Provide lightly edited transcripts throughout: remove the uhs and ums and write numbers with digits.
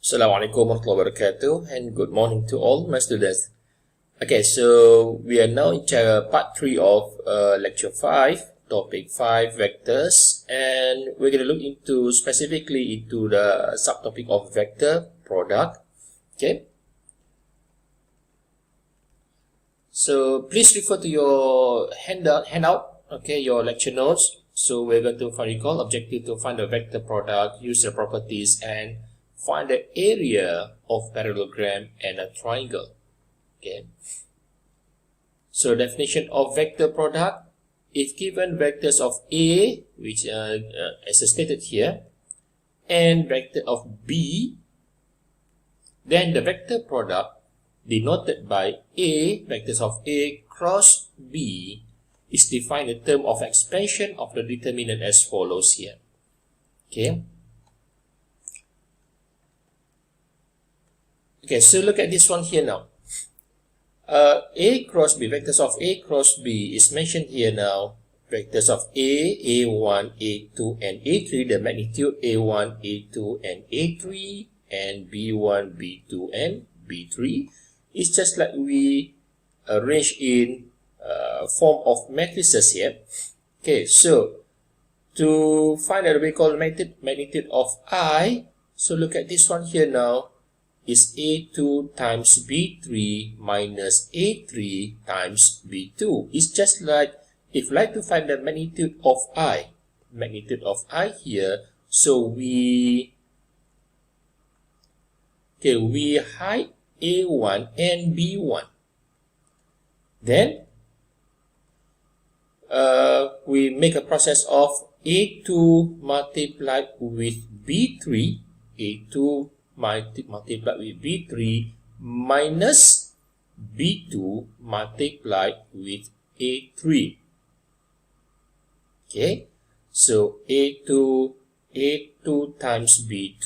Assalamualaikum warahmatullahi wabarakatuh, and good morning to all my students. Okay, so we are now in part 3 of lecture 5, topic 5, vectors, and we're going to look into specifically into the subtopic of vector product. Okay, so please refer to your handout, okay, your lecture notes. So we're going to recall objective to find the vector product, use the properties, and find the area of parallelogram and a triangle. Okay. So definition of vector product: if given vectors of A, which as stated here, and vector of B, then the vector product denoted by A, vectors of A cross B, is defined in terms of expansion of the determinant as follows here. Okay. Okay, so look at this one here now. A cross B, vectors of A cross B is mentioned here now. Vectors of A, A1, A2, and A3, the magnitude A1, A2, and A3, and B1, B2, and B3 is just like we arrange in form of matrices here. Okay, so to find out what we call magnitude of I, so look at this one here now. Is A2 times B3 minus A3 times B2. It's just like if like to find the magnitude of I here, so we hide A1 and B1. Then we make a process of A2 multiplied with B3, A2 multiplied with B3 minus B2 multiplied with A3. Okay, so A2 times B3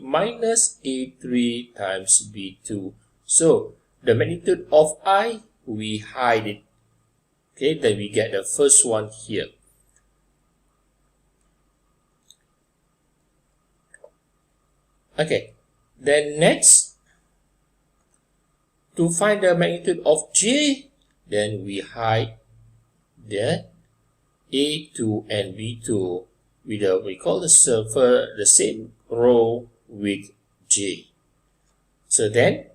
minus A3 times B2. So the magnitude of I, we hide it. Okay, then we get the first one here. Okay, then next, to find the magnitude of J, then we hide the A2 and B2 with we call the same row with J. So then,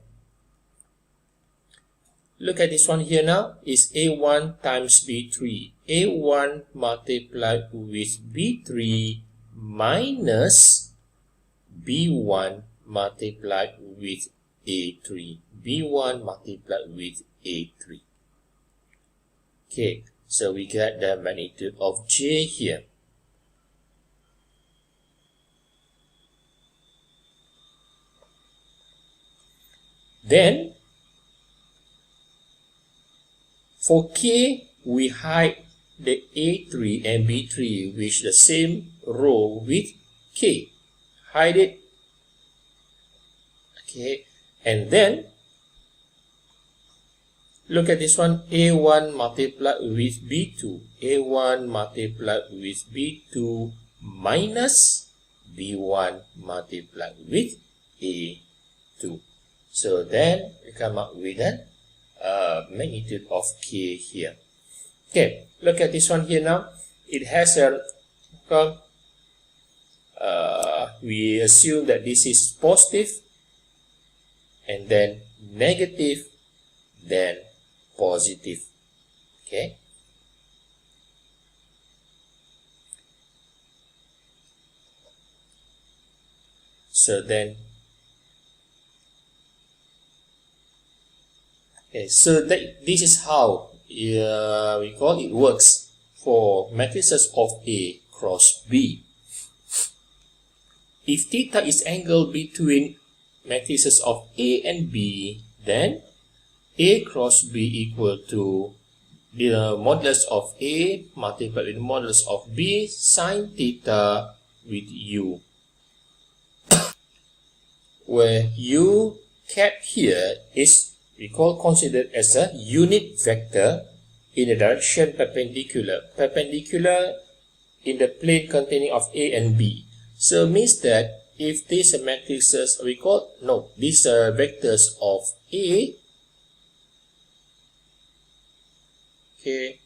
look at this one here now, is A1 times B3. A1 multiplied with B3 minus B1 multiplied with A3. B1 multiplied with A3. Okay, so we get the magnitude of J here. Then, for K, we hide the A3 and B3 with the same row with K. Hide it. Okay, and then look at this one, A1 multiplied with B2. A1 multiplied with B2 minus B1 multiplied with A2. So then we come up with a magnitude of K here. Okay, look at this one here now. It has a we assume that this is positive, and then negative, then positive. Okay. So then, so this is how we call it works for matrices of A cross B. If theta is angle between matrices of A and B, then A cross B equal to the modulus of A multiplied with the modulus of B sine theta with U, where U cap here is considered as a unit vector in the direction perpendicular in the plane containing of A and B. So means that if these matrices these vectors of A, okay,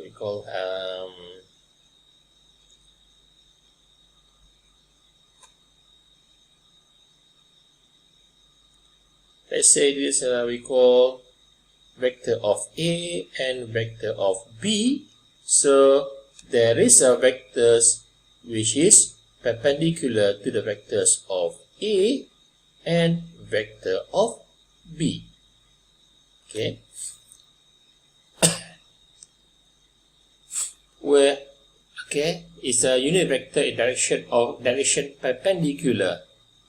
we call let's say this we call vector of A and vector of B. So there is a vectors which is perpendicular to the vectors of A and vector of B. Okay, where it's a unit vector in direction perpendicular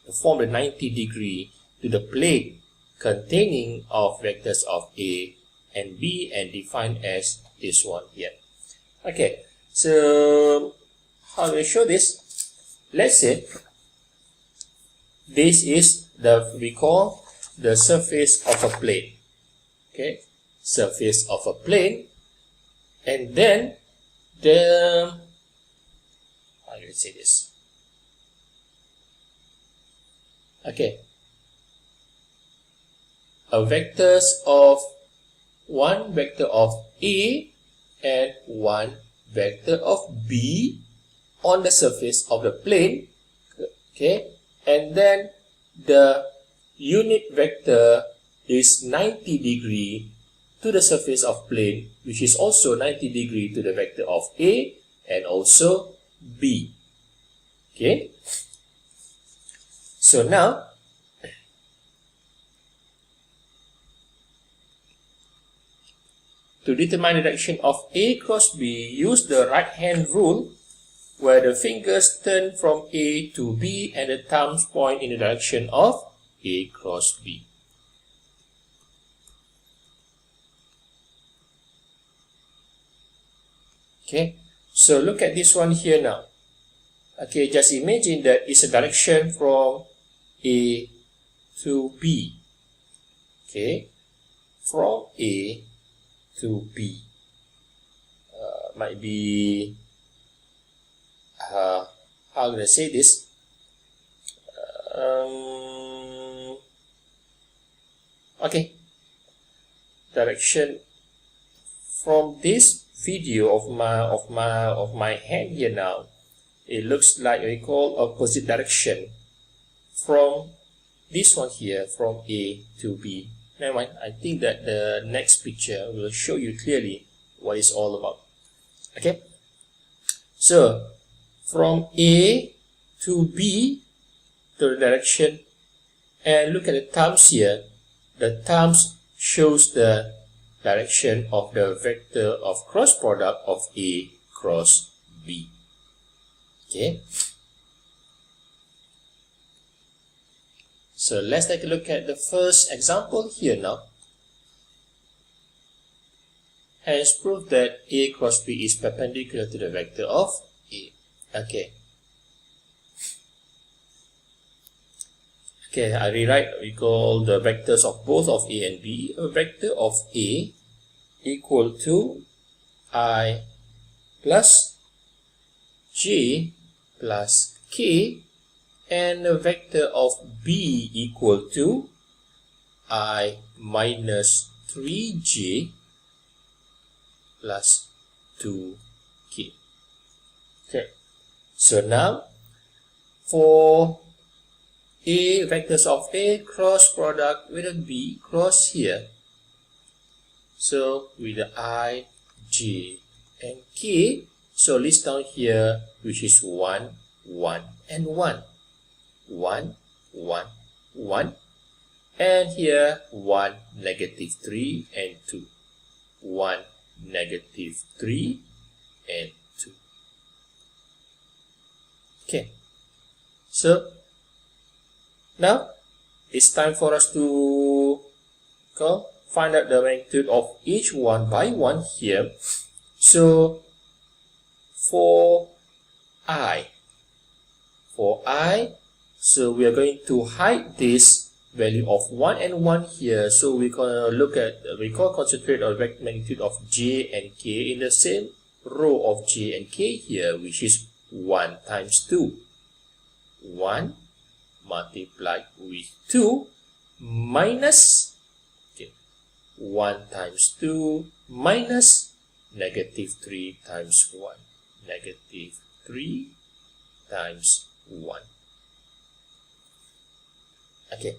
to form the 90-degree to the plane containing of vectors of A and B and defined as this one here. Okay, so how do we show this? Let's say this is we call the surface of a plane. Okay, surface of a plane, and then how do we say this? Okay, one vector of A and one vector of B on the surface of the plane. Okay, and then the unit vector is 90-degree to the surface of plane, which is also 90-degree to the vector of A and also B. Okay, so now to determine the direction of A cross B, use the right hand rule where the fingers turn from A to B and the thumbs point in the direction of A cross B. Okay, so look at this one here now. Okay, just imagine that it's a direction from A to B. Okay, from A to B. Might be, how do I say this? Okay, direction from this video of my hand here now, it looks like we call opposite direction from this one here, from A to B. Never mind, I think that the next picture will show you clearly what it's all about. Okay, so from A to B to the direction, and look at the thumbs here. The thumbs shows the direction of the vector of cross product of A cross B. Okay, so let's take a look at the first example here now. Hence prove that A cross B is perpendicular to the vector of A. Okay. Okay, I rewrite, we call the vectors of both of A and B. A vector of A equal to I plus J plus K, and a vector of B equal to I minus 3J plus 2K. Okay, so now for A, vectors of A cross product with a B cross here. So with the I, J and K, so list down here, which is 1, 1 and 1. 1, 1, 1. And here 1, negative 3 and 2. 1, negative 3 and 2. Okay, so now it's time for us to find out the magnitude of each one by one here. So for I, so we are going to hide this value of 1 and 1 here. So we're going to look at, concentrate on magnitude of J and K in the same row of J and K here, which is 1 times 2. 1 multiplied with 2 minus 1 times 2 minus negative 3 times 1. Negative 3 times 1. Okay.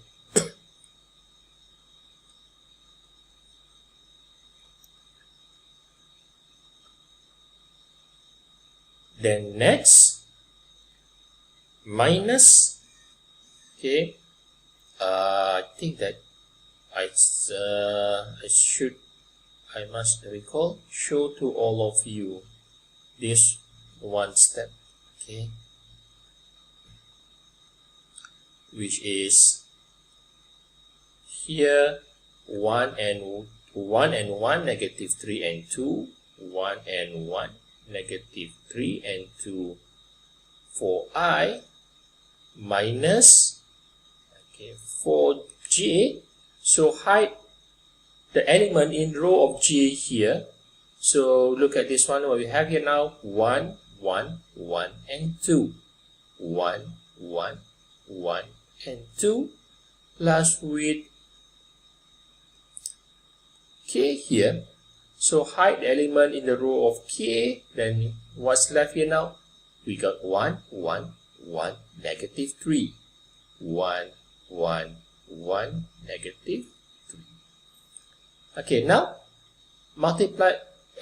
Then next, minus, okay, I think that I must show to all of you this one step, okay, which is here 1 and 1, negative 3 and 2, 1 and 1, negative 3 and 2 for I, minus, okay, for j. So hide the element in row of j here. So look at this one, what we have here now, 1, 1, 1 and 2, 1, 1, 1 and 2, plus with k here. So hide the element in the row of k, then what's left here now? We got 1, 1, 1, negative 3, 1, 1, 1, negative 3. Okay, now multiply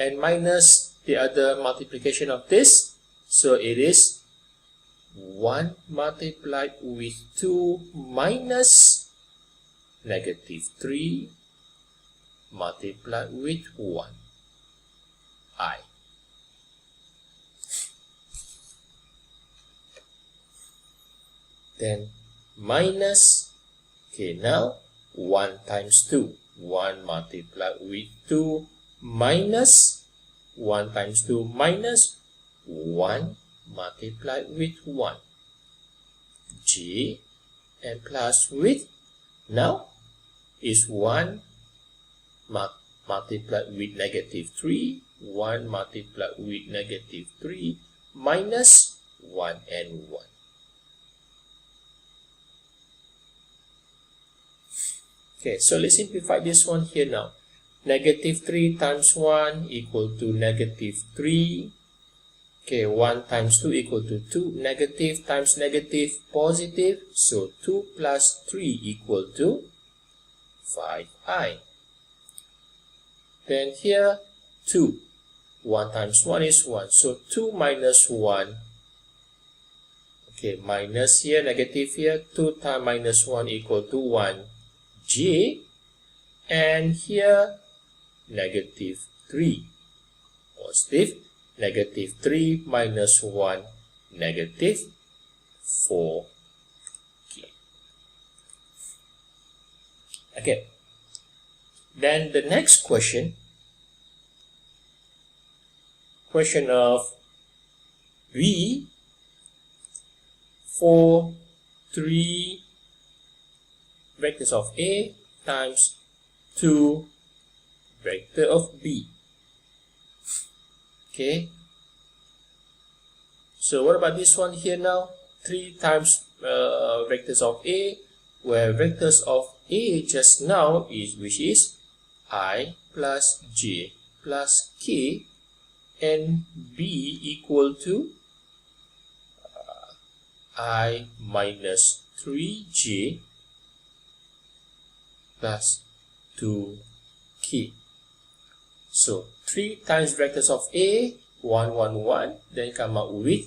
and minus the other multiplication of this. So it is 1 multiplied with 2 minus negative 3 multiplied with 1, I. Then minus, okay, now 1 times 2, 1 multiplied with 2 minus 1 times 2 minus 1 multiplied with 1, j, and plus with, now is 1 multiplied with negative 3, 1 multiplied with negative 3, minus 1 and 1. Okay, so let's simplify this one here now. Negative 3 times 1 equal to negative 3. Okay, 1 times 2 equal to 2. Negative times negative, positive. So 2 plus 3 equal to 5i. Then here, 2. 1 times 1 is 1. So 2 minus 1. Okay, minus here, negative here. 2 times minus 1 equal to 1. J. And here, negative 3. Positive. Negative 3 minus 1. Negative 4. Okay. Then the next question of V for 3 vectors of A times 2 vector of B. Okay. So what about this one here now? 3 times vectors of A, where vectors of A just now is, which is I plus J plus K, and B equal to I minus 3J plus 2K. So 3 times vectors of A, 1, 1, 1, then come out with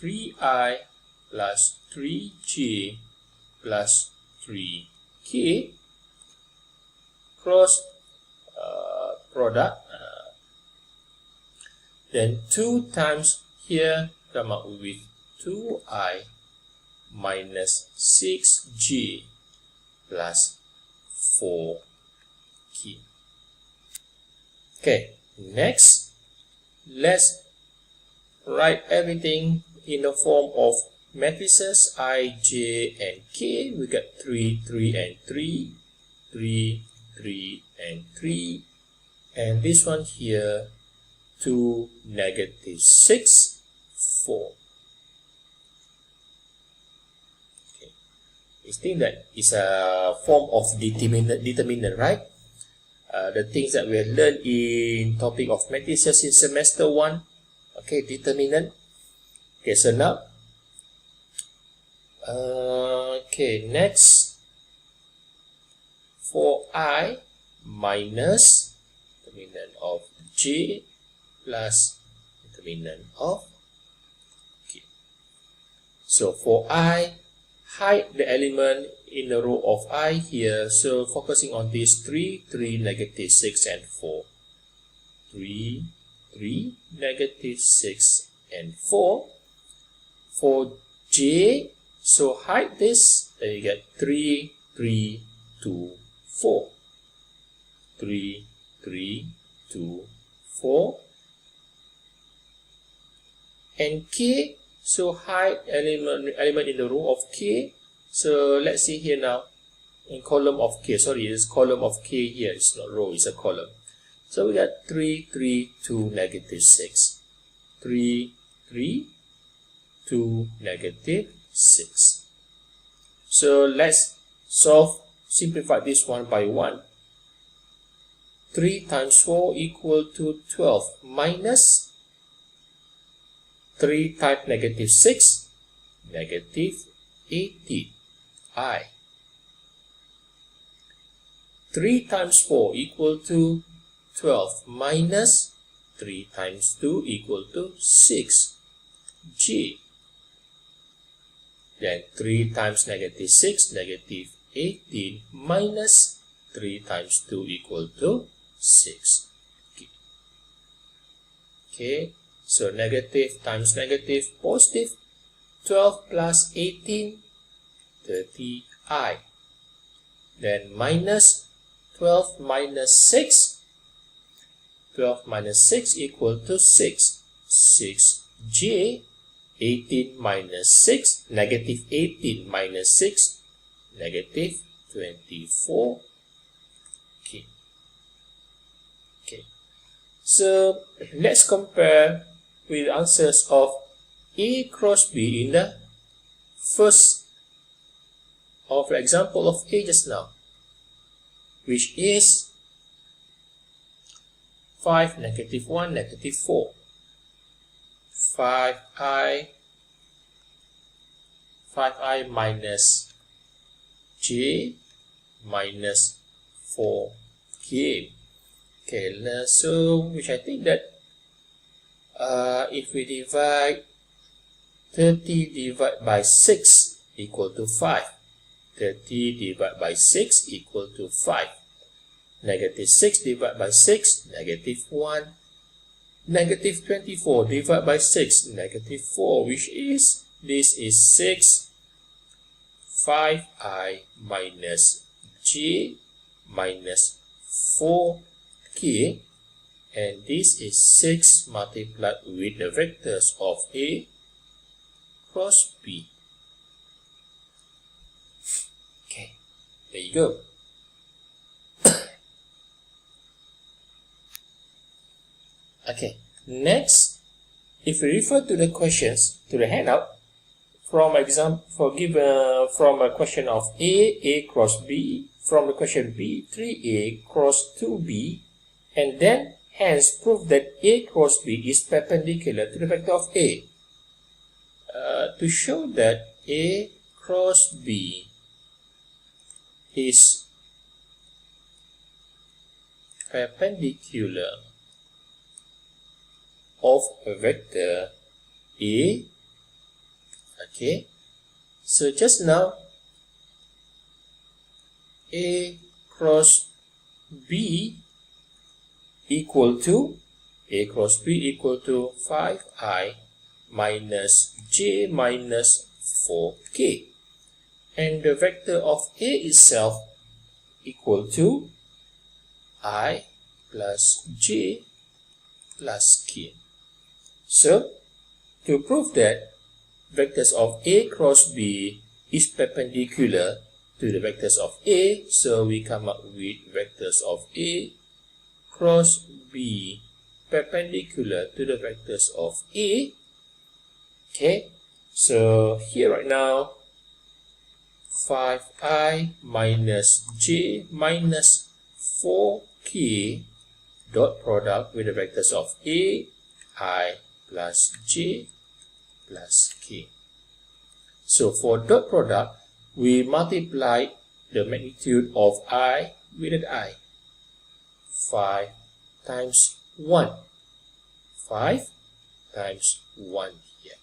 3I plus 3J plus 3K cross product. Then 2 times here come out with 2I minus 6J plus 4K. Okay, next, let's write everything in the form of matrices I, J, and K. We got 3, 3, and 3, 3, 3, and 3, and this one here 2, negative 6, 4. Okay. I think that is a form of determinant, right? The things that we have learned in topic of matrices in semester 1. Okay, determinant. Okay, so now, okay, next, for I minus determinant of J plus determinant of K. So for I, hide the element in the row of I here. So focusing on these 3, 3, negative 6, and 4. 3, 3, negative 6, and 4. For J, so hide this, then you get 3, 3, 2, 4. 3, 3, 2, 4. And K, so hide element in the row of K. So let's see here now, in column of K, sorry, it's column of K here, it's not row, it's a column. So we got 3, 3, 2, negative 6. 3, 3, 2, negative 6. So let's simplify this one by 1. 3 times 4 equal to 12 minus 3 times negative 6, negative 18. I. 3 times 4 equal to 12 minus 3 times 2 equal to 6. G. Then 3 times negative 6, negative 18 minus 3 times 2 equal to 6. Okay, so negative times negative, positive. 12 plus 18, 30i. Then minus 12 minus 6. 12 minus 6 equal to 6. 6j. 18 minus 6, negative 18 minus 6, negative 24. Okay. Okay. So let's compare with answers of A cross B in the first of the example of A just now, which is 5, negative 1, negative 4. 5i minus j minus 4k. Okay, so which I think that if we divide 30 divided by 6 equal to 5. 30 divided by 6 equal to 5. Negative 6 divided by 6, negative 1. Negative 24 divided by 6, negative 4, which is, this is 6, 5i minus j minus 4k, and this is 6 multiplied with the vectors of A cross B. Okay, there you go. Okay, next, if we refer to the questions, to the handout, from a question of A cross B, from the question B, 3A cross 2B, and then hence prove that A cross B is perpendicular to the vector of A. To show that A cross B is perpendicular of a vector A. Okay, so just now A cross B equal to 5i minus j minus 4k, and the vector of A itself equal to I plus j plus k. So, to prove that vectors of A cross B is perpendicular to the vectors of A, so we come up with vectors of A cross B perpendicular to the vectors of A. Okay, so here right now, 5i minus j minus 4k dot product with the vectors of A, I plus j plus k. So for dot product, we multiply the magnitude of I with an I. 5 times 1. 5 times 1 here.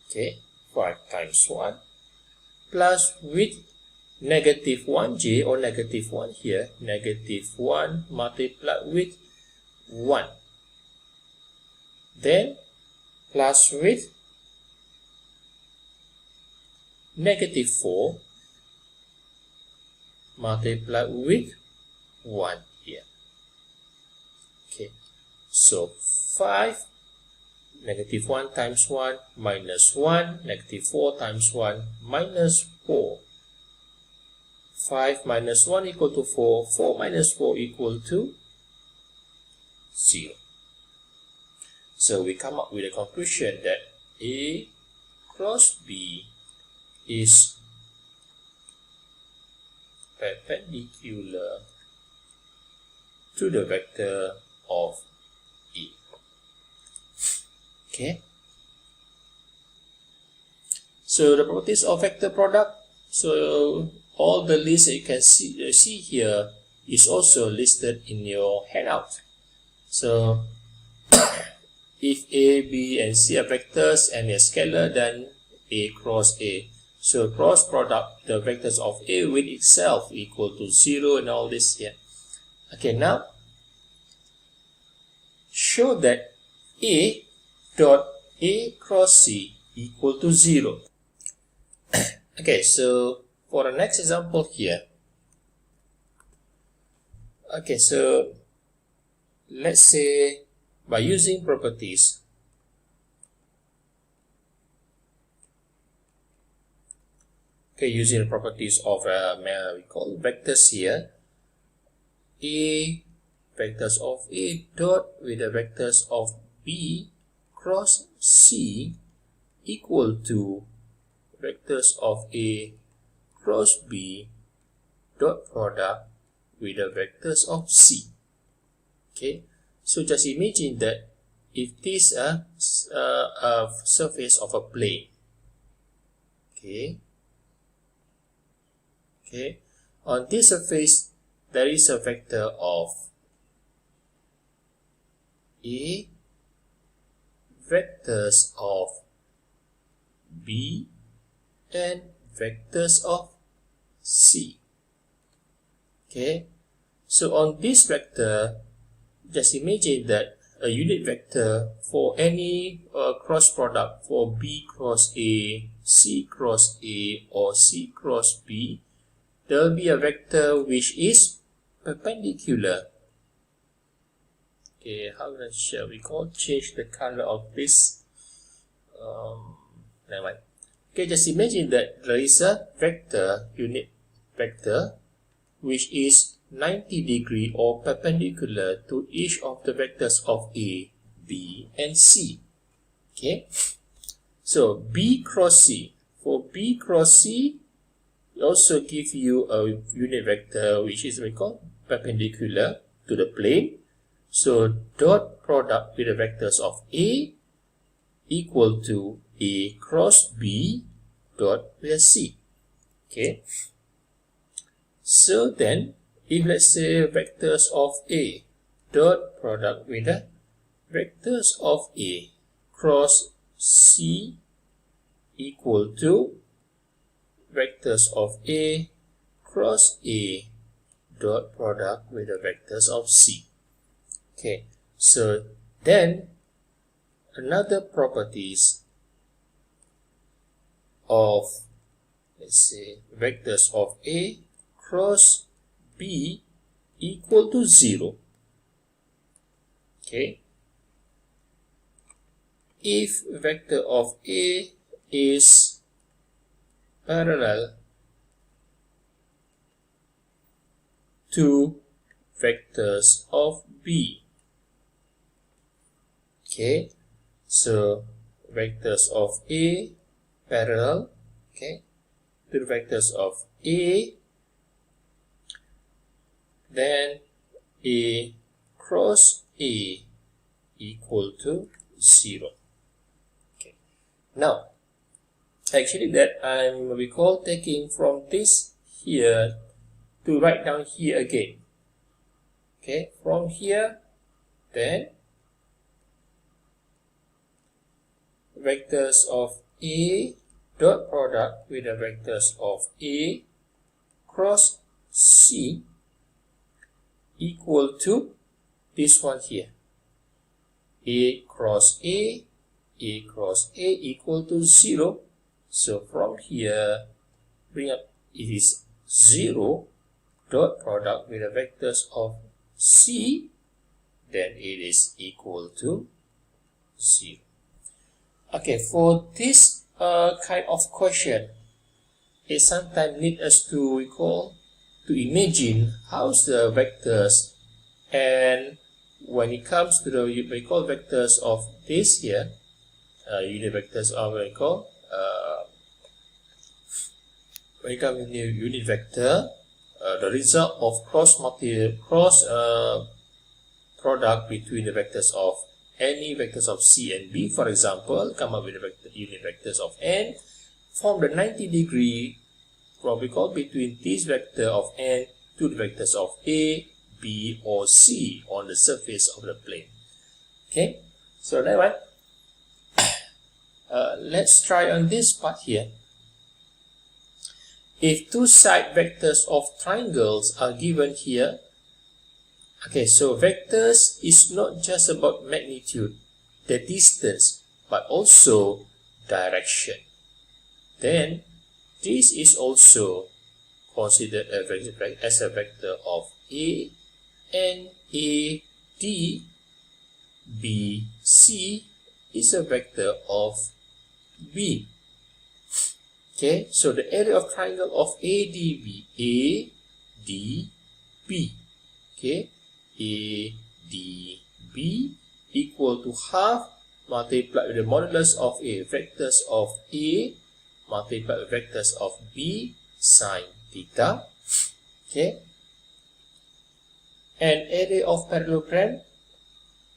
Okay, 5 times 1 plus with negative 1j or negative 1 here, negative 1 multiplied with 1. Then plus with negative 4 multiplied with 1 here. Okay, so 5 negative 1 times 1 minus 1, negative 4 times 1 minus 4. 5 minus 1 equal to 4, 4 minus 4 equal to 0. So we come up with a conclusion that A cross B is perpendicular to the vector of A. Okay. So the properties of vector product. So all the lists that you can see here is also listed in your handout. So if A, B, and C are vectors and a scalar, then A cross A. So cross product, the vectors of A with itself equal to 0 and all this here. Okay, now show that A dot A cross C equal to 0. Okay, so for the next example here. Okay, so let's say by using properties, okay, using the properties of we call vectors here, A vectors of A dot with the vectors of B cross C equal to vectors of A cross B dot product with the vectors of C. Okay, so just imagine that if this is a surface of a plane. Okay, on this surface there is a vector of A, vectors of B, and vectors of C. Okay, so on this vector, just imagine that a unit vector for any cross product for B cross A, C cross A, or C cross B, there will be a vector which is perpendicular. Okay, how shall we change the color of this? Never mind. Okay, just imagine that there is a vector, unit vector, which is 90 degree or perpendicular to each of the vectors of A, B, and C. Okay, so B cross C. For B cross C, it also give you a unit vector which is perpendicular to the plane. So dot product with the vectors of A equal to A cross B dot with C. Okay, so then if let's say vectors of A dot product with the vectors of A cross C equal to vectors of A cross A dot product with the vectors of C. Okay, so then another properties of, let's say, vectors of A cross B equal to 0. Okay, if vector of A is parallel to vectors of B, Okay, so vectors of A parallel, okay, to the vectors of A, then A cross A equal to 0. Okay. Now, actually that I'm recall taking from this here to write down here again. Okay, from here, then vectors of A dot product with the vectors of A cross C equal to this one here. A cross A equal to 0. So from here, bring up, it is 0 dot product with the vectors of C, then it is equal to 0. Okay, for this kind of question, it sometimes needs us to recall, to imagine how's the vectors, and when it comes to the recall vectors of this here, unit vectors of recall, when it comes to unit vector, the result of cross product between the vectors of any vectors of C and B, for example, come up with the unit vectors of N, form the 90-degree recall between this vector of N to the vectors of A, B, or C on the surface of the plane. Okay, so that one, let's try on this part here. If two side vectors of triangles are given here, okay, so vectors is not just about magnitude, the distance, but also direction. Then, this is also considered as a vector of A, and A, D, B, C is a vector of B. Okay, so the area of triangle of ADB, ADB, okay, ADB equal to half multiplied with the modulus of A, vectors of A multiplied with vectors of B sine theta, okay, and area of parallelogram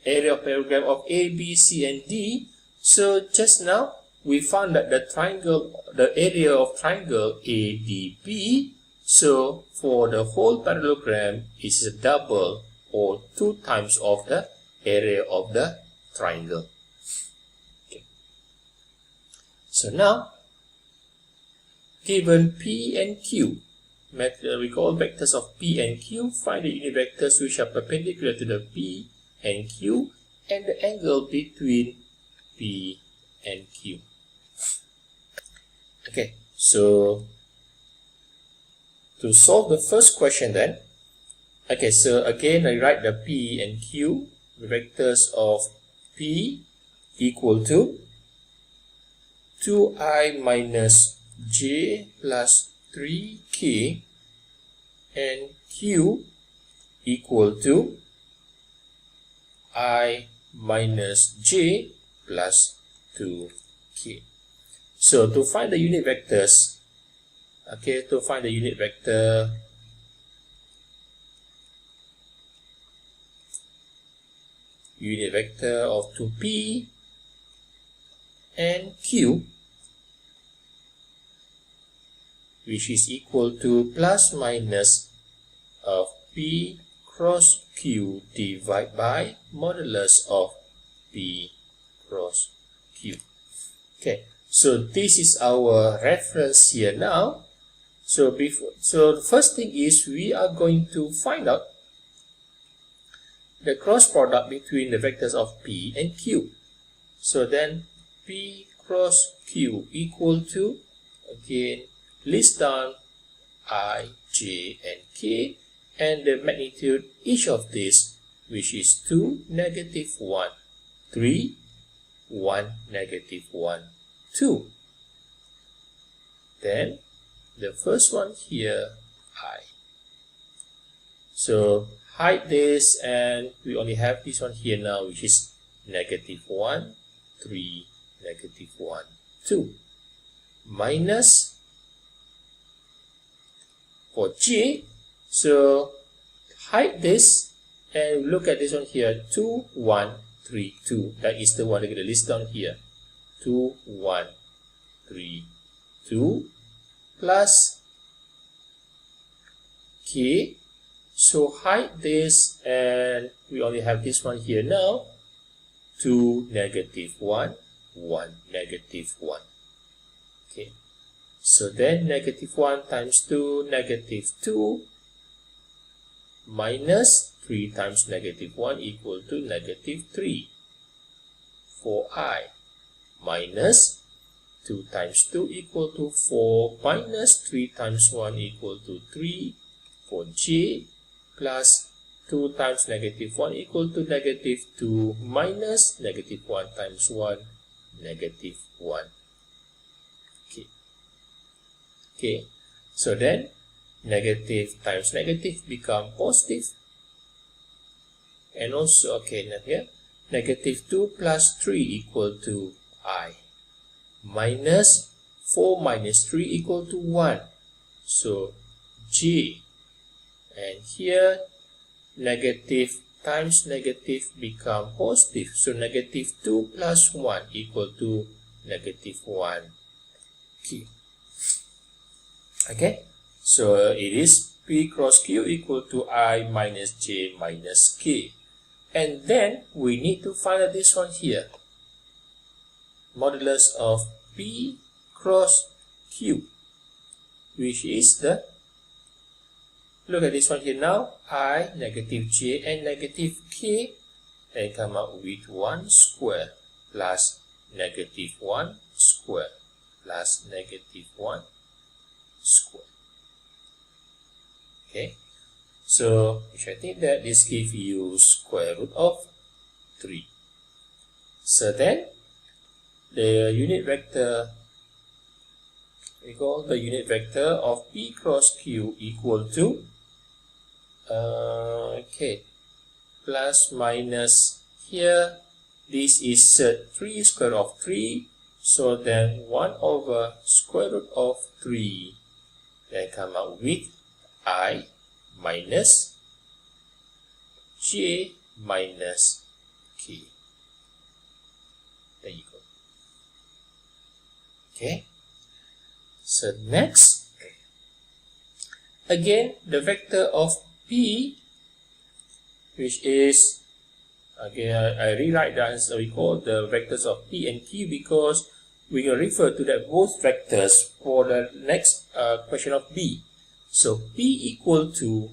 of A, B, C, and D. So just now we found that the area of triangle ADB, so for the whole parallelogram is a double or 2 times of the area of the triangle. Okay. So now, given P and Q, recall vectors of P and Q, find the unit vectors which are perpendicular to the P and Q and the angle between P and Q. Okay, so to solve the first question then, okay, so again I write the P and Q, the vectors of P equal to 2i minus j plus 3k, and Q equal to I minus j plus 2k. So to find the unit vectors, okay, to find the unit vector, of 2p and q, which is equal to plus minus of p cross q divided by modulus of p cross q. Okay, so this is our reference here now. So the first thing is we are going to find out the cross product between the vectors of P and Q. So then P cross Q equal to, again, list down I, J, and K, and the magnitude each of these, which is 2, negative 1, 3, 1, negative 1, 2. Then the first one here, I. So hide this, and we only have this one here now, which is negative 1, 3, negative 1, 2. Minus for j, so hide this and look at this one here, 2, 1, 3, 2. That is the one we're going to list down here. 2, 1, 3, 2 plus k. So hide this and we only have this one here now. 2, negative 1, 1, negative 1. Okay. So then negative 1 times 2, negative 2 minus 3 times negative 1 equal to negative 3 for I, minus 2 times 2 equal to 4 minus 3 times 1 equal to 3 for j, plus 2 times negative 1 equal to negative 2 minus negative 1 times 1, negative 1. Okay, so then negative times negative become positive. And also, okay, now here, negative 2 plus 3 equal to I. Minus 4 minus 3 equal to 1. So, j. And here, negative times negative become positive. So, negative 2 plus 1 equal to negative 1. Okay. Okay, so it is P cross Q equal to I minus J minus K. And then we need to find out this one here. Modulus of P cross Q, which is the, look at this one here now, I, negative J and negative K, and come out with 1 square plus negative 1 square plus negative 1 square. Okay, so which I think that this gives you square root of 3. So then the unit vector, we call the unit vector of P cross Q equal to okay, plus minus here, this is 3 square root of 3, so then 1 over square root of 3, then come out with I minus J minus K. There you go. Okay. So next, again, the vector of P, which is, again, I rewrite that as we call the vectors of P and Q because we can refer to that both vectors for the next question of B. So P equal to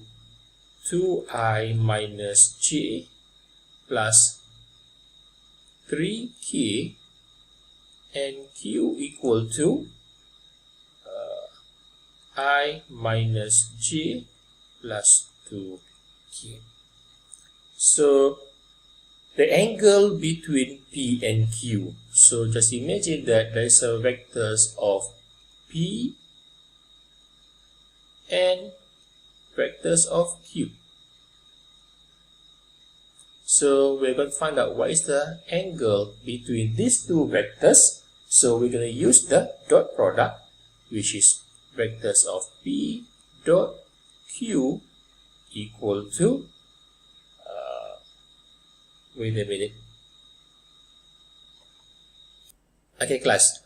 2I minus J plus 3K and Q equal to I minus J plus 2K. So the angle between P and Q. So just imagine that there is a vectors of P and vectors of Q. So we're going to find out what is the angle between these two vectors. So we're going to use the dot product, which is vectors of P dot Q equal to wait a minute. Okay, class,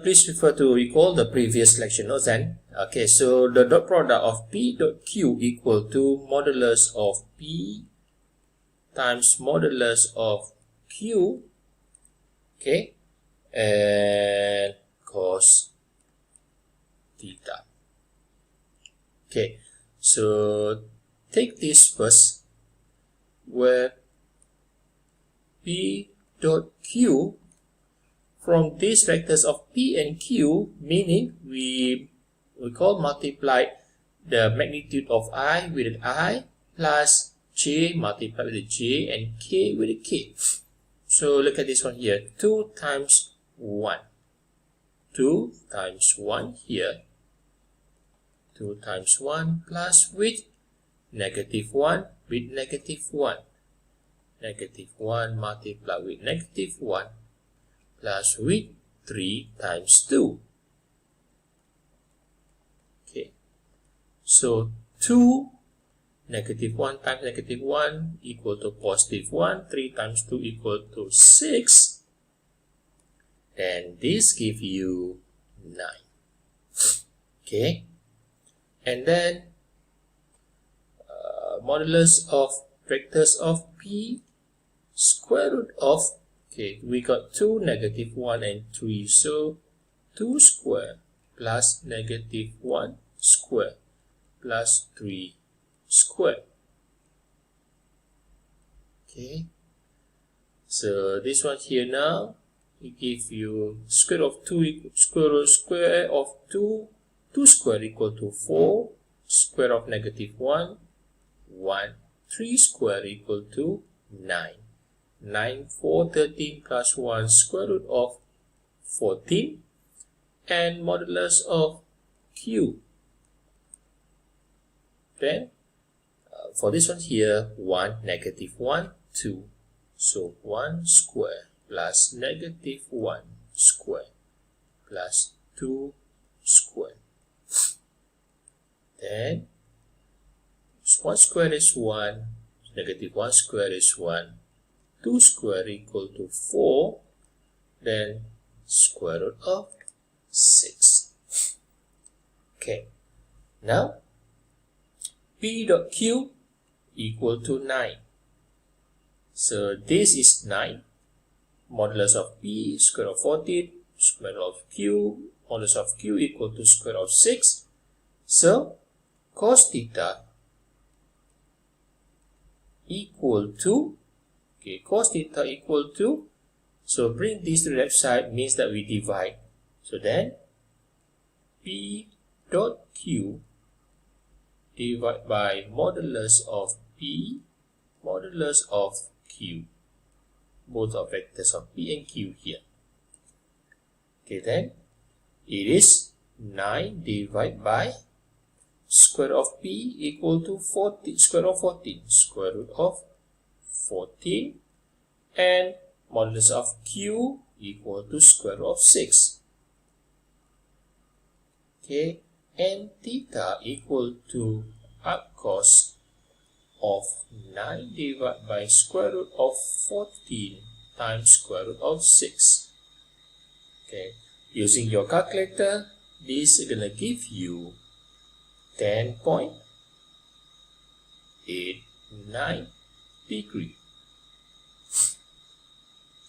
please refer to recall the previous lecture notes then. Okay, so the dot product of P dot Q equal to modulus of P times modulus of Q, okay, and cos theta. Okay, so take this first, where P dot Q from these vectors of P and Q, meaning we call multiply the magnitude of I with I plus J multiplied with the J and K with the K. So look at this one here, 2 times 1. 2 times 1 here. 2 times 1 plus with negative 1 with negative 1. negative 1 multiplied with negative 1 plus with 3 times 2. Okay, so 2 negative 1 times negative 1 equal to positive 1. 3 times 2 equal to 6. Then this gives you 9. Okay, and then modulus of vectors of P, square root of, okay, we got 2, negative 1 and 3, so 2 square plus negative 1 square plus 3 square. Okay, so this one here now, we give you square of 2, square of 2, 2 square equal to 4, square of negative 1, 1, 3 square equal to 9. 9, 4, 13 plus 1 square root of 14, and modulus of Q. Then for this one here, 1, negative 1, 2. So 1 square plus negative 1 square plus 2 square. Then 1 square is 1, negative 1 square is 1, 2 square equal to 4, then square root of 6. Okay, now P dot Q equal to 9. So this is 9. Modulus of P, square root of 14, square root of Q, modulus of Q equal to square root of 6. So cos theta equal to, okay, cos theta equal to, so bring this to the left side means that we divide. So then P dot Q divided by modulus of P, modulus of Q. Both are vectors of P and Q here. Okay, then it is 9 divided by square root of P equal to 14, square root of 14, square root of 14, and modulus of Q equal to square root of 6. Okay, and theta equal to arc cos of 9 divided by square root of 14 times square root of 6. Okay, using your calculator, this is going to give you 10.89 degree.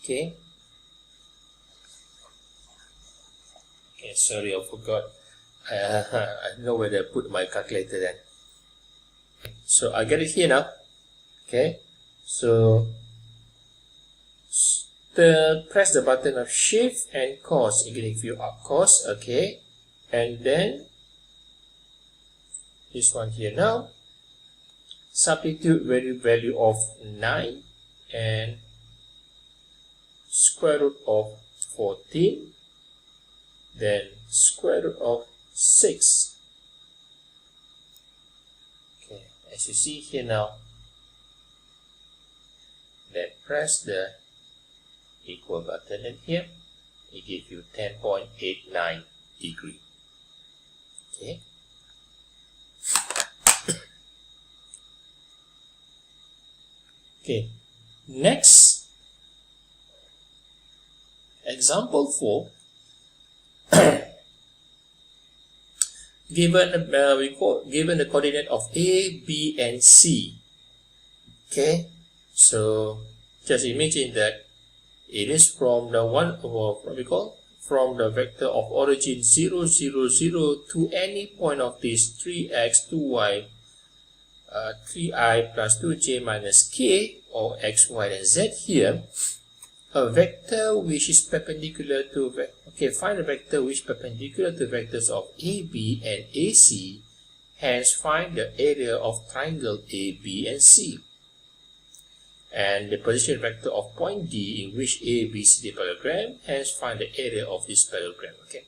Okay. Okay, sorry, I forgot. I don't know whether I put my calculator then. So I get it here now. Okay, so press the button of shift and cos. It gives you arc cos. Okay, and then this one here now. Substitute value of 9 and square root of 14, then square root of 6. Okay, as you see here now, then press the equal button in here, it gives you 10.89 degree. Okay. Okay, next example 4. Given the coordinate of A, B, and C. Okay, so just imagine that it is from the from the vector of origin 0, 0, 0 to any point of this 3x, 2y, 3i plus 2j minus k, or x, y, and z here. A vector which is perpendicular to, find a vector which is perpendicular to vectors of AB and AC, hence find the area of triangle AB and C. And the position vector of point D in which A, B, C is the parallelogram, hence find the area of this parallelogram. Okay.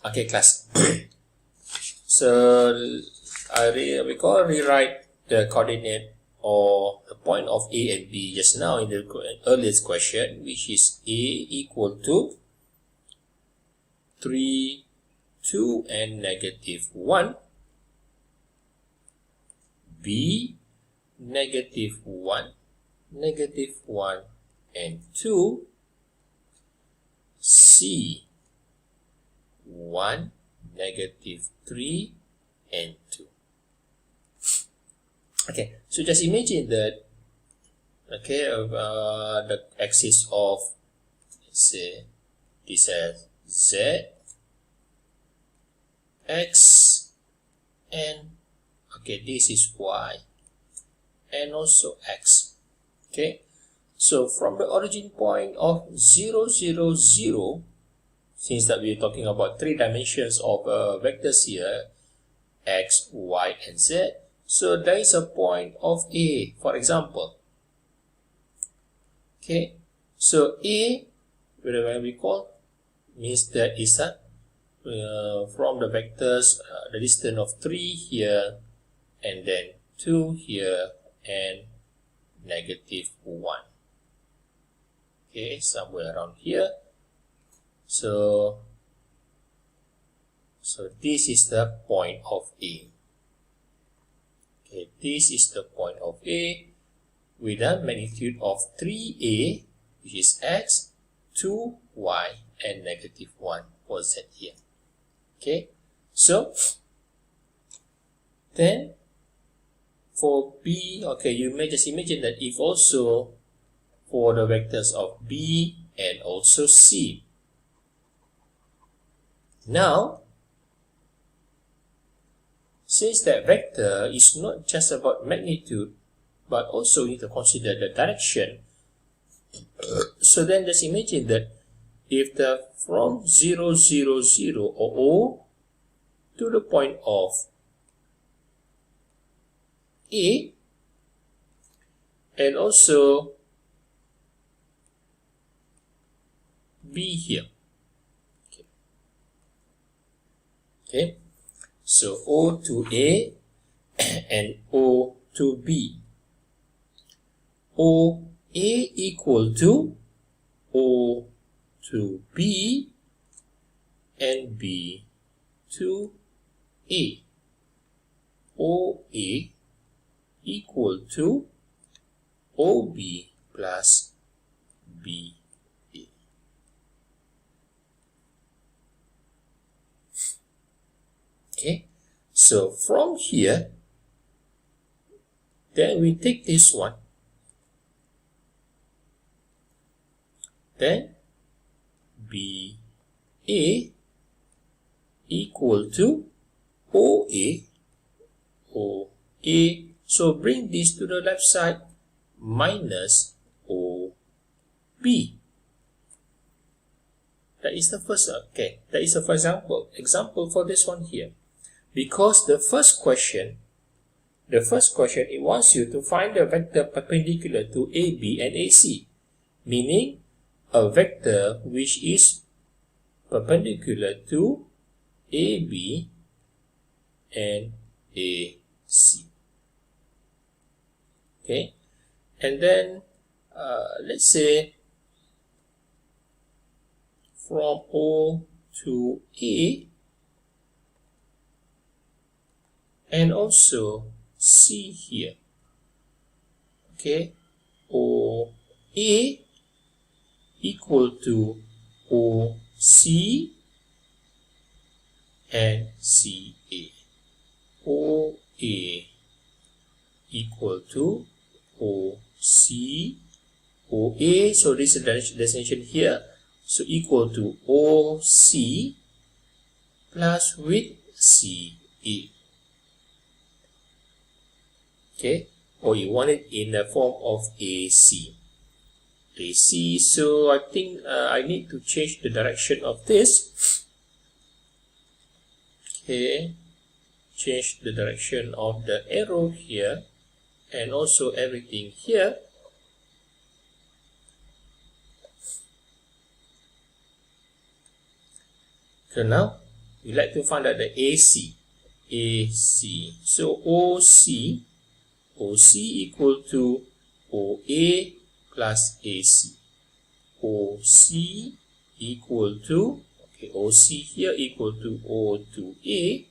Okay, class. So we can rewrite the coordinate or the point of A and B just now in the earliest question, which is A equal to 3, 2 and negative 1, B negative 1 and 2, C 1, negative 3 and 2. Okay, so just imagine that, okay, the axis of, let's say, this as Z, X, and, okay, this is Y, and also X. Okay, so from the origin point of 0, 0, 0, since that we're talking about 3 dimensions of vectors here, X, Y, and Z, so there is a point of A, for example. Okay, so A, when we call, means there is a, from the vectors, the distance of 3 here, and then 2 here, and negative 1. Okay, somewhere around here. So this is the point of A. Okay, this is the point of A with a magnitude of 3A, which is X, 2Y, and negative 1 for Z here. Okay, so then for B, okay, you may just imagine that if also for the vectors of B and also C. Now, since that vector is not just about magnitude, but also need to consider the direction, so then just imagine that if the from 0, 0, 0 or O to the point of A, and also B here. Okay, so O to A and O to B. O A equal to O to B and B to A. O A equal to OB plus B. Okay, so from here, then we take this one, then BA equal to OA, so bring this to the left side, minus OB. That is the first, okay, that is the first example for this one here. Because the first question, it wants you to find a vector perpendicular to AB and AC, meaning a vector which is perpendicular to AB and AC. Okay, and then let's say from O to A, and also C here. Okay, OA equal to OC and CA. OA equal to OC, OA, so this is the destination here, so equal to OC plus with CA. Okay, or you want it in the form of AC. AC, so I think I need to change the direction of this. Okay, change the direction of the arrow here and also everything here. So now we like to find out the AC. So OC equal to OA plus AC. OC equal to, okay, OC here equal to O2A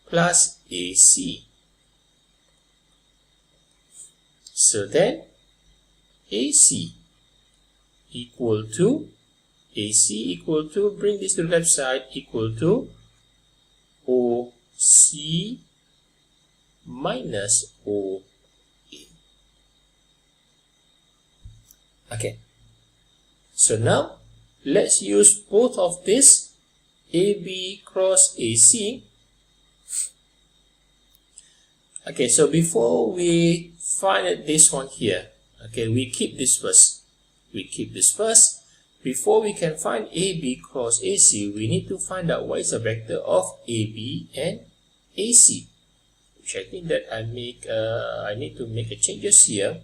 plus AC. So then AC equal to, bring this to the left side, equal to OC minus OA. Okay, so now let's use both of this, AB cross AC. Okay, so before we find this one here, okay, we keep this first. Before we can find AB cross AC, we need to find out what is the vector of AB and AC, which I think that I need to make a changes here.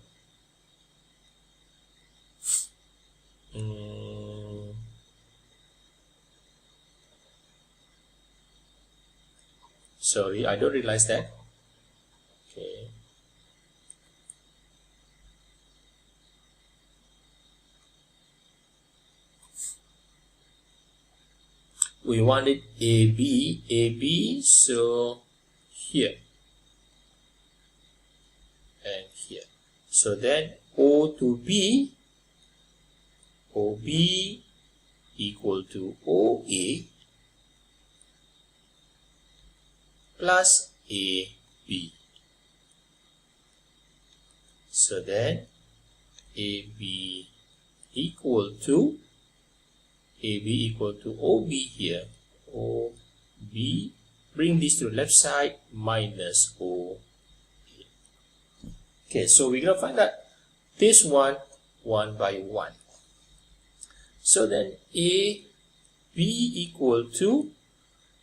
Sorry, I don't realize that. Okay. We wanted AB, so here and here. So then O to B, OB equal to OA plus AB. So then AB equal to OB here, OB, bring this to the left side, minus OA. Okay, so we're going to find out this one by one. So then AB equal to,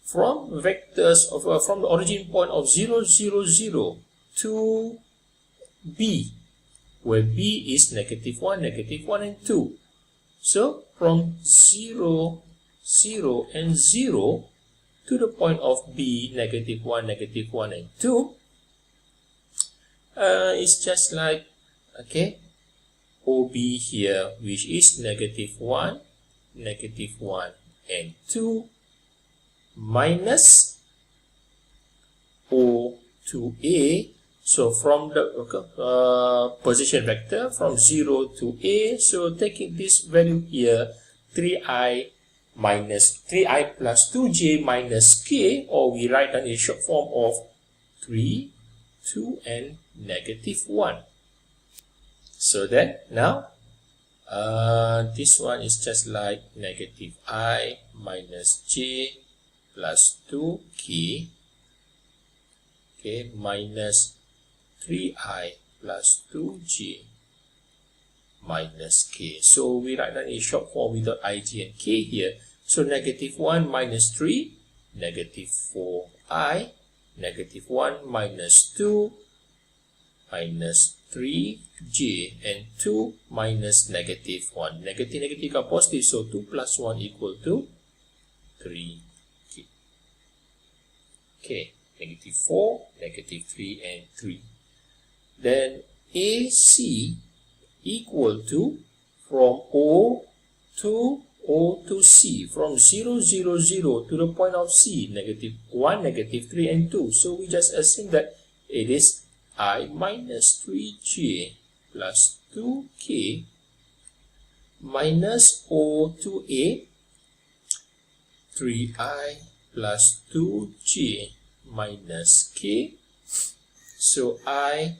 from vectors of from the origin point of 0, 0, 0 to B, where B is -1, -1 and 2. So from 0, 0 and 0 to the point of B, -1, -1 and 2, it's just like, okay, OB here, which is -1, -1 and 2, minus O to A. So from the position vector from 0 to A, so taking this value here, 3i plus 2j minus k, or we write down in short form of 3, 2 and -1. So then now this one is just like -i minus j plus 2k, okay, minus 3i plus 2j minus k. So we write down in short form without I, j and k here. So -1 minus 3, -4i, -1 minus 2, minus 3j, and 2 minus -1. Negative become positive, so 2 plus 1 equal to 3. Okay, -4, -3 and 3. Then AC equal to, from O to C, from 0, 0, 0 to the point of C, -1, -3 and 2. So we just assume that it is I minus 3j plus 2k minus O to A, 3i plus 2j minus k. So I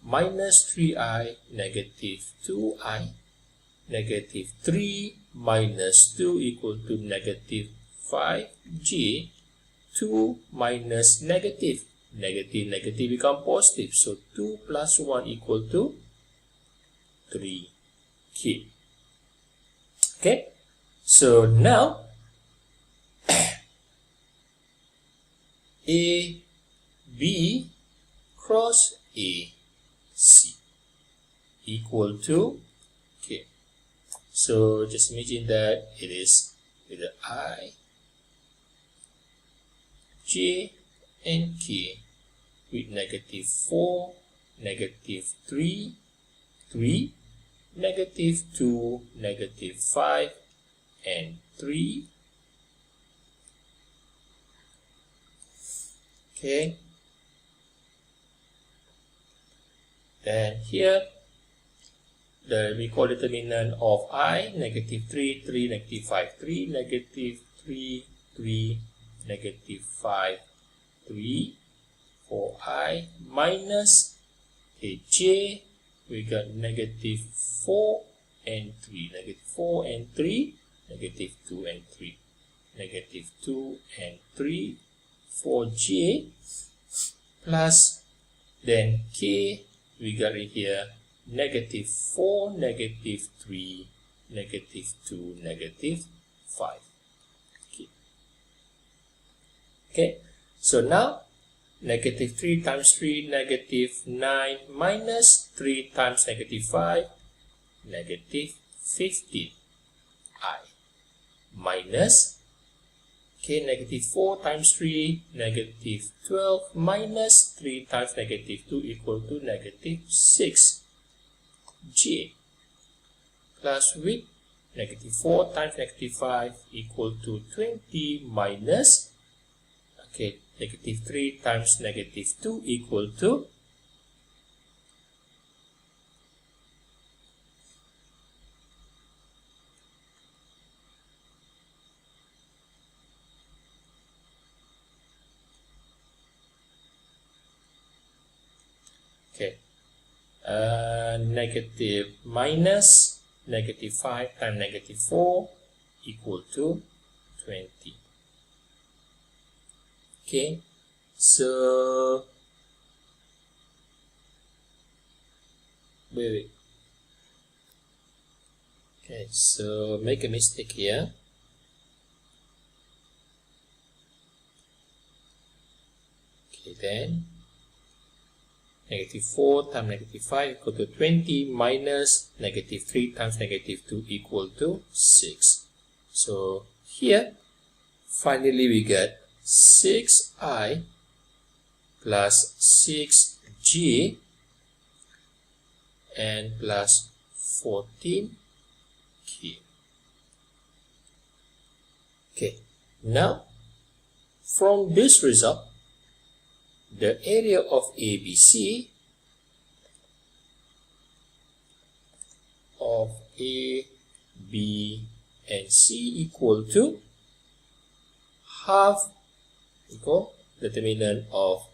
minus 3i, -2i, -3 minus 2 equal to -5j, 2 minus negative become positive, so 2 plus 1 equal to 3k. Okay, so now AB cross AC equal to, okay, so just imagine that it is with the I, j, and k with -4, -3, 3, -2, -5, and 3. Okay. Then here, we call determinant of I, -3, 3, -5, 3, -3, 3, -5, 3 for I minus j, we got -4 and 3, -4 and 3, -2 and 3, -2 and 3 for j, plus then k, we got it here -4, -3, -2, -5. Okay, so now -3 times 3, -9 minus 3 times -5, -15 I minus -4 times 3, -12 minus 3 times -2 equal to -6 j plus with -4 times -5 equal to 20 minus -3 times -2 equal to negative minus -5 times -4 equal to 20. Okay, so wait. Okay, so make a mistake here. Okay, then -4 times -5 equal to 20 minus -3 times -2 equal to 6. So here, finally we get 6i plus 6j and plus 14k. Okay, now from this result, the area of ABC of A, B, and C equal to half equal determinant of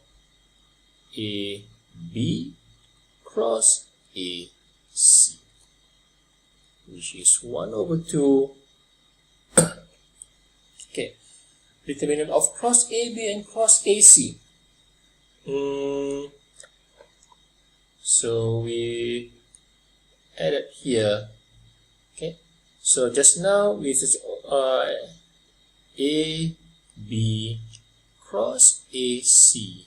AB cross AC, which is 1/2. Okay, determinant of cross AB and cross AC. So we added here. Okay, so just now we A, B cross AC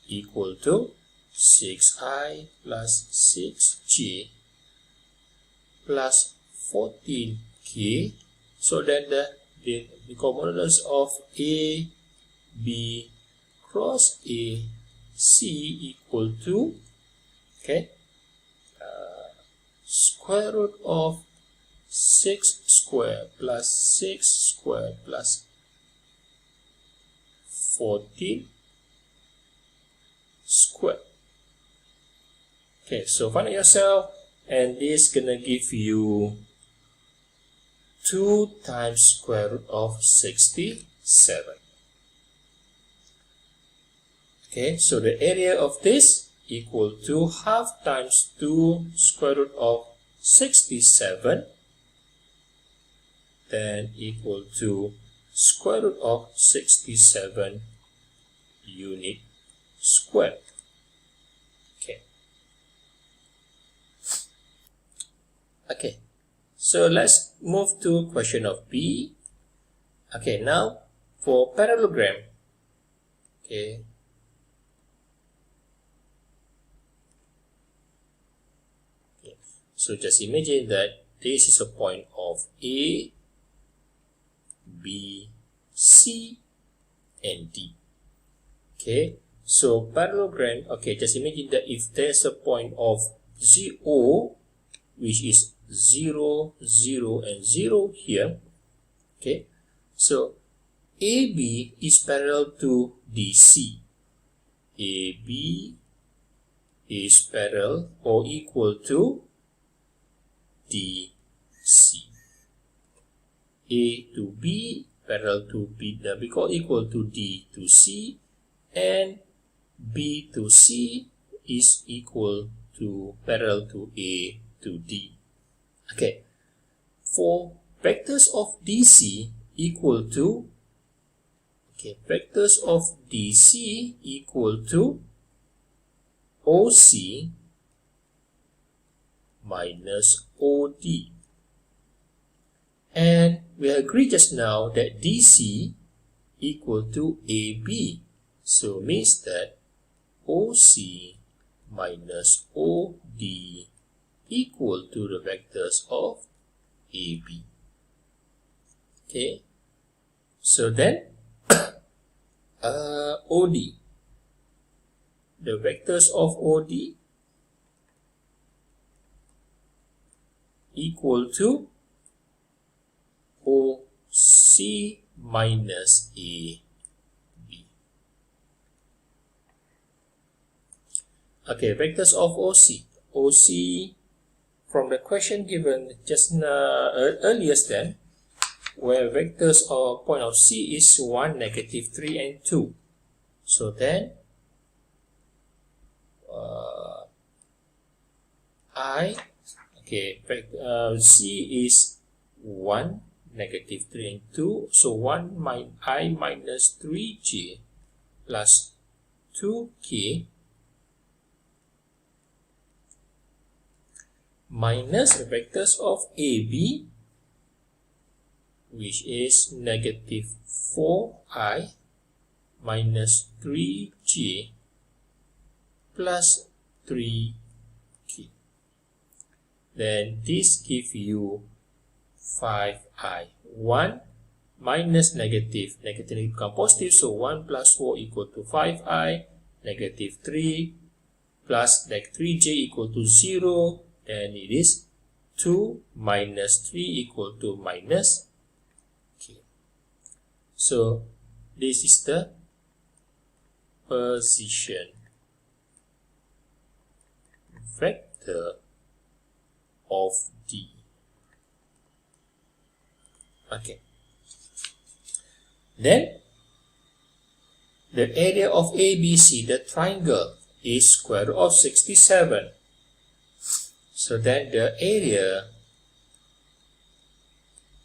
equal to 6i plus 6j plus 14k. So then the components of A, B cross AC equal to square root of 6 square plus 6 square plus 14 square. Okay, so find out yourself, and this gonna give you 2 times square root of 67. Okay, so the area of this equal to half times 2 square root of 67, then equal to square root of 67 unit square. Okay. Okay, so let's move to question of B. Okay, now for parallelogram. Okay. So just imagine that this is a point of A, B, C, and D. Okay, so parallelogram, okay, just imagine that if there's a point of O, which is 0, 0, and 0 here, okay, so AB is parallel to DC. AB is parallel or equal to DC. A to B parallel to B, because equal to D to C, and B to C is equal to parallel to A to D. Okay, for vectors of DC equal to, okay, vectors of DC equal to OC minus OD. And we agreed just now that DC equal to AB. So means that OC minus OD equal to the vectors of AB. Okay. So then OD. The vectors of OD equal to OC minus AB. Okay, vectors of OC. OC from the question given just earlier then, where vectors of point of C is 1, negative 3, and 2. So then C is 1, negative 3, and 2. So 1 I minus 3j plus 2k minus the vectors of AB, which is negative 4i minus 3j plus 3k. Then this gives you 5i. 1 minus negative become positive, so 1 plus 4 equal to 5i, negative 3 plus like 3j equal to 0, then it is 2 minus 3 equal to minus k. So this is the position vector of D. Okay. Then the area of ABC, the triangle, is square root of 67. So then the area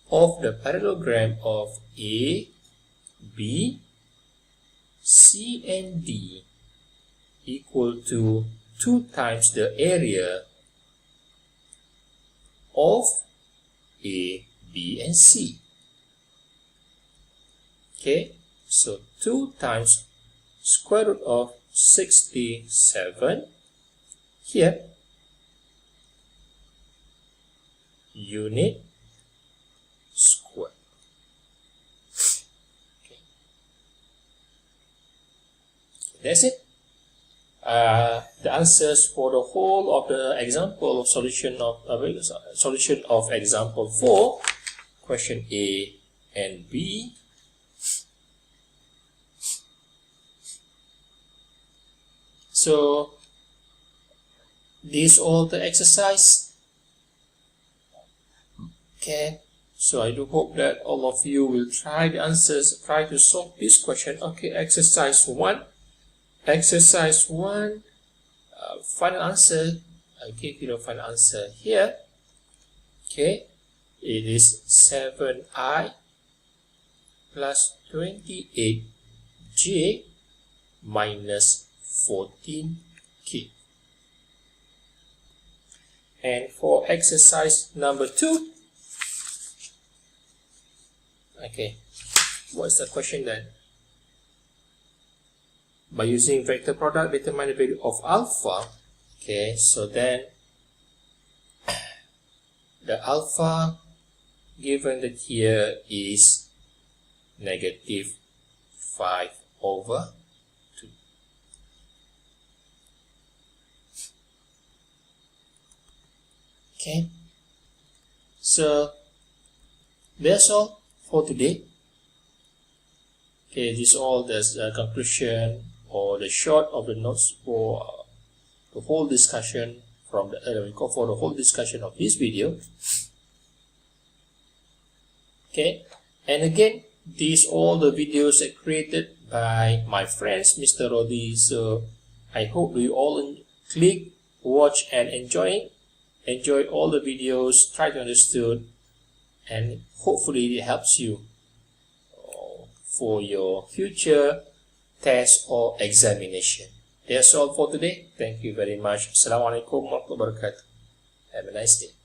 of the parallelogram of A, B, C, and D equal to 2 times the area of A, B, and C. Okay, so 2 times square root of 67 here, unit square. Okay. That's it. The answers for the whole of the example solution of example 4, question A and B. So this all the exercise. Okay, so I do hope that all of you will try the answers, try to solve this question. Okay, exercise 1. Exercise 1, final answer, I give you the final answer here. Okay, it is 7i plus 28j minus 14k. And for exercise number 2, okay, what's the question then? By using vector product, determine the value of alpha. Okay, so then the alpha given that here is negative 5 over 2. Okay, so that's all for today. Okay, this is all the conclusion or the short of the notes for the whole discussion for the whole discussion of this video. Okay, and again, these all the videos are created by my friends, Mr. Rodi. So I hope you all click, watch, and enjoy all the videos. Try to understand, and hopefully it helps you for your future test or examination. That's all for today. Thank you very much. Assalamualaikum warahmatullahi wabarakatuh. Have a nice day.